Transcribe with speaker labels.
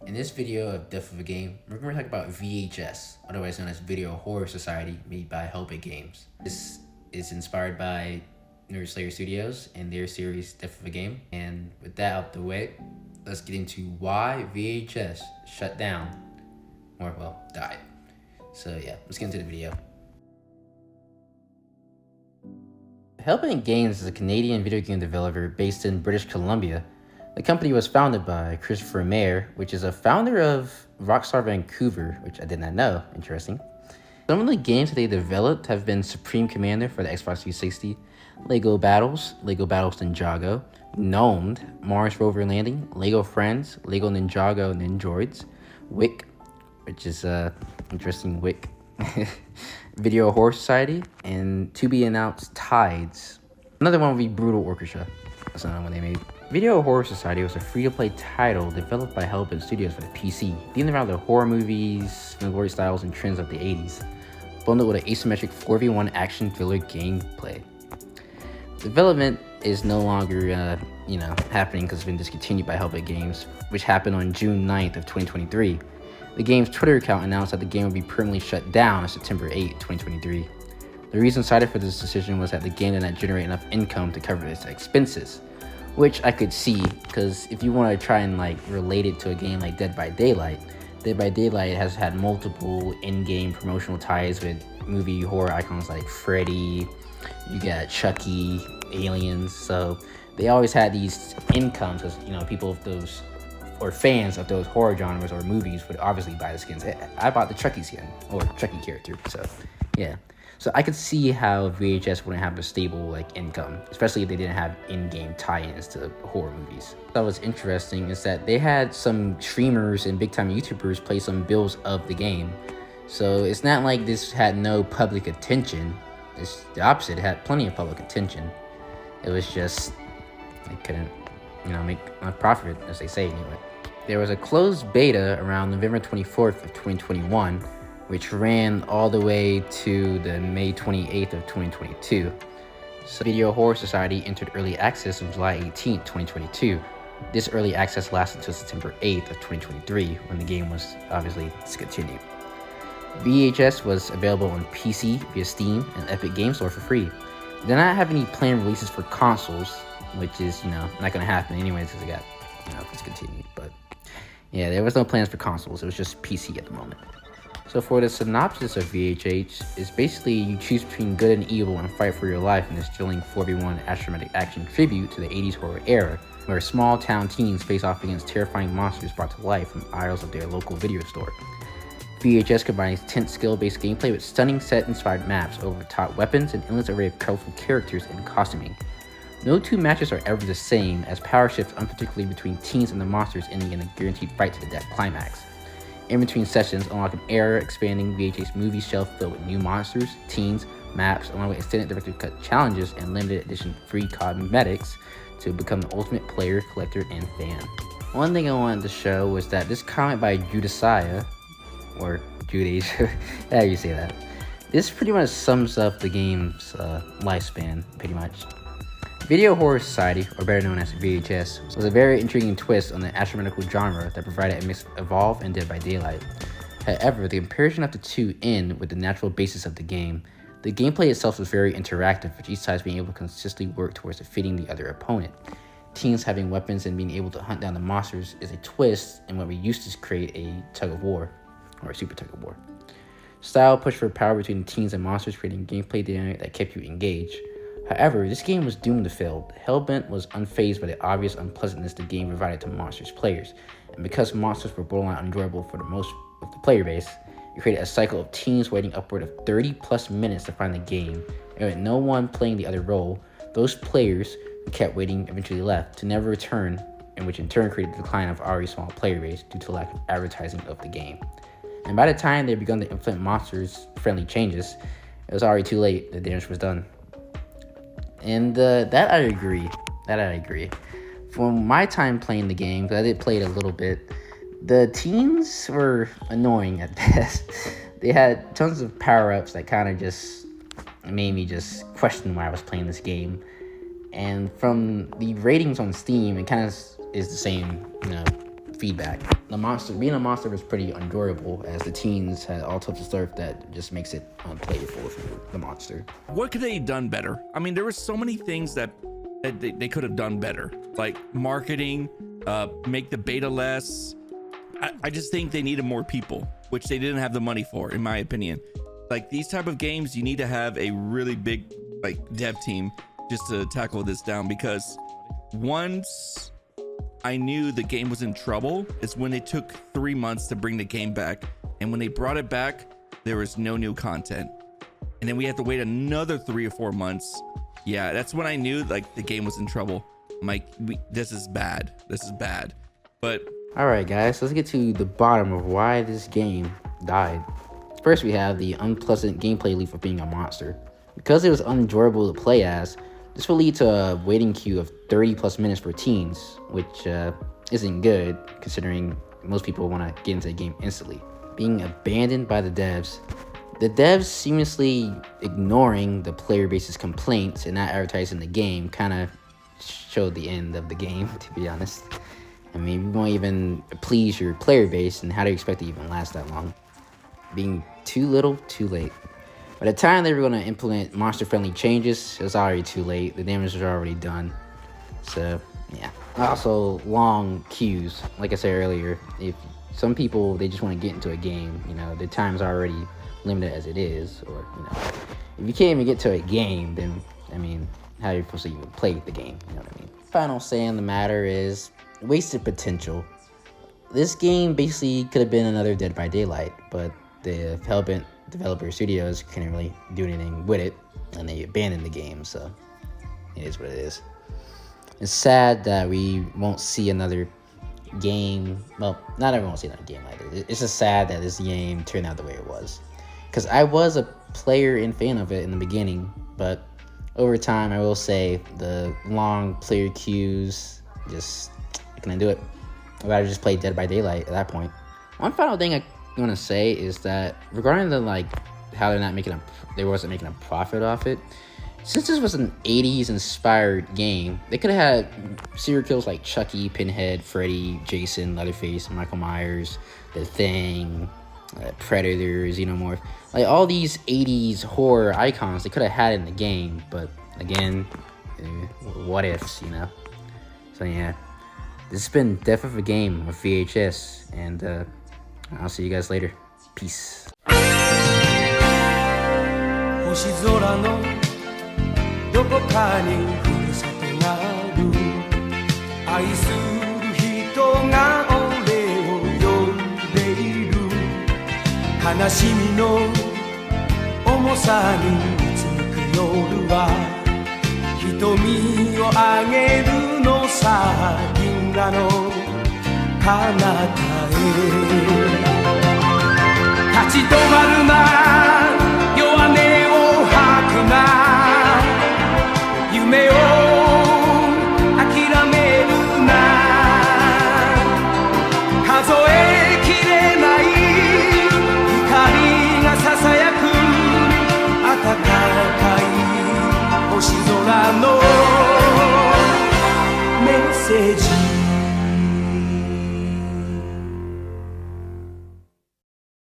Speaker 1: In this video of Death of a Game, we're going to talk about VHS, otherwise known as Video Horror Society, made by Hellbent Games. This is inspired by Nerdslayer Studios and their series Death of a Game. And with that out the way, let's get into why VHS shut down, or well, died. So yeah, let's get into the video. Hellbent Games is a Canadian video game developer based in British Columbia. The company was founded by Christopher Mayer, which is a founder of Rockstar Vancouver, which I did not know. Interesting. Some of the games that they developed have been Supreme Commander for the Xbox 360, Lego Battles Ninjago, Gnomed, Mars Rover Landing, Lego Friends, Lego Ninjago Ninjroids, Wick, which is interesting Wick, Video Horror Society, and to be announced Tides. Another one would be Brutal Orchestra. That's another one they made. Video Horror Society was a free-to-play title developed by Hellbent Studios for the PC, themed around the horror movies and glory styles and trends of the 80s, bundled with an asymmetric 4v1 action filler gameplay. Development is no longer, happening because it's been discontinued by Hellbent Games, which happened on June 9th of 2023. The game's Twitter account announced that the game would be permanently shut down on September 8, 2023. The reason cited for this decision was that the game did not generate enough income to cover its expenses, which I could see, because if you want to try and relate it to a game like Dead by Daylight has had multiple in-game promotional ties with movie horror icons like Freddy, you got Chucky, Aliens, so they always had these incomes because, people of those, or fans of those horror genres or movies would obviously buy the skins. I bought the Chucky skin, or Chucky character, so yeah. So I could see how VHS wouldn't have a stable income, especially if they didn't have in-game tie-ins to horror movies. What was interesting is that they had some streamers and big-time YouTubers play some builds of the game. So it's not like this had no public attention. It's the opposite. It had plenty of public attention. It was just they couldn't, make a profit, as they say anyway. There was a closed beta around November 24th of 2021, which ran all the way to the May 28th of 2022. So Video Horror Society entered early access on July 18th, 2022. This early access lasted until September 8th of 2023, when the game was obviously discontinued. VHS was available on PC via Steam and Epic Games Store for free. They did not have any planned releases for consoles, which is, not going to happen anyways because it got, discontinued. But yeah, there was no plans for consoles. It was just PC at the moment. So for the synopsis of VHH, is basically you choose between good and evil and fight for your life in this thrilling 4v1 asymmetric action tribute to the 80s horror era, where small town teens face off against terrifying monsters brought to life from aisles of their local video store. VHS combines tense skill-based gameplay with stunning set-inspired maps, over-the-top weapons, and endless array of colorful characters and costuming. No two matches are ever the same, as power shifts unpredictably between teens and the monsters, ending in a guaranteed fight to the death climax. In between sessions, unlock an era-expanding VHS movie shelf filled with new monsters, teens, maps, along with extended director's cut challenges and limited edition free cosmetics to become the ultimate player, collector, and fan. One thing I wanted to show was that this comment by Judiciah, or Judy, how do you say that? This pretty much sums up the game's lifespan, pretty much. Video Horror Society, or better known as VHS, was a very intriguing twist on the astronomical genre that provided a mix of Evolve and Dead by Daylight. However, the comparison of the two end with the natural basis of the game. The gameplay itself was very interactive, with each side being able to consistently work towards defeating the other opponent. Teens having weapons and being able to hunt down the monsters is a twist in what we used to create a tug of war, or a super tug of war. Style pushed for power between teens and monsters, creating gameplay dynamic that kept you engaged. However, this game was doomed to fail. Hellbent was unfazed by the obvious unpleasantness the game provided to monsters players, and because monsters were borderline unenjoyable for the most of the player base, it created a cycle of teens waiting upward of 30 plus minutes to find the game, and with no one playing the other role, those players who kept waiting eventually left to never return, and which in turn created the decline of already small player base due to lack of advertising of the game. And by the time they had begun to implement monsters-friendly changes, it was already too late. The damage was done. And that I agree. From my time playing the game, because I did play it a little bit, the teens were annoying at best. They had tons of power-ups that kind of just made me just question why I was playing this game. And from the ratings on Steam, it kind of is the same, feedback. Being a monster was pretty enjoyable, as the teens had all types of stuff that just makes it unplayable for the monster.
Speaker 2: What could they have done better? I mean, there were so many things that they could have done better, like marketing, make the beta less. I just think they needed more people, which they didn't have the money for, in my opinion. Like these type of games, you need to have a really big dev team just to tackle this down, because once I knew the game was in trouble is when they took 3 months to bring the game back. And when they brought it back, there was no new content. And then we had to wait another 3 or 4 months. Yeah, that's when I knew like the game was in trouble. I'm like, this is bad. This is bad. But
Speaker 1: all right, guys, let's get to the bottom of why this game died. First, we have the unpleasant gameplay loop of being a monster. Because it was unenjoyable to play as, this will lead to a waiting queue of 30 plus minutes for teens, which isn't good considering most people want to get into the game instantly. Being abandoned by the devs seamlessly ignoring the player base's complaints and not advertising the game kind of showed the end of the game, to be honest. I mean, you won't even please your player base, and how do you expect to even last that long? Being too little, too late. By the time they were going to implement monster-friendly changes, it was already too late. The damage was already done. So, yeah. Also, long queues. Like I said earlier, if some people, they just want to get into a game, you know, their time's already limited as it is. Or, you know, if you can't even get to a game, then, I mean, how are you supposed to even play the game? You know what I mean? Final say on the matter is wasted potential. This game basically could have been another Dead by Daylight, but the Hellbent developer studios couldn't really do anything with it, and they abandoned the game, so it is what it is. It's sad that we won't see another game. Well, not everyone will see another game like this. It's just sad that this game turned out the way it was, because I was a player and fan of it in the beginning, but over time, I will say the long player queues, just I couldn't do it. I'd rather just play Dead by Daylight at that point. One final thing I want to say is that regarding the how they wasn't making a profit off it, since this was an 80s inspired game, they could have had serial kills like Chucky, Pinhead, Freddy, Jason, Leatherface, Michael Myers, The Thing, Predator, Xenomorph, like all these 80s horror icons they could have had in the game, but again, what ifs, you know? So yeah, this has been Death of a Game of VHS, and I'll see you guys later. Peace.
Speaker 3: 星空のどこかにふるさとがある愛する人が俺を呼んでいる悲しみの重さにうつむく夜は瞳をあげるのさ銀河の彼方へ立ち止まるな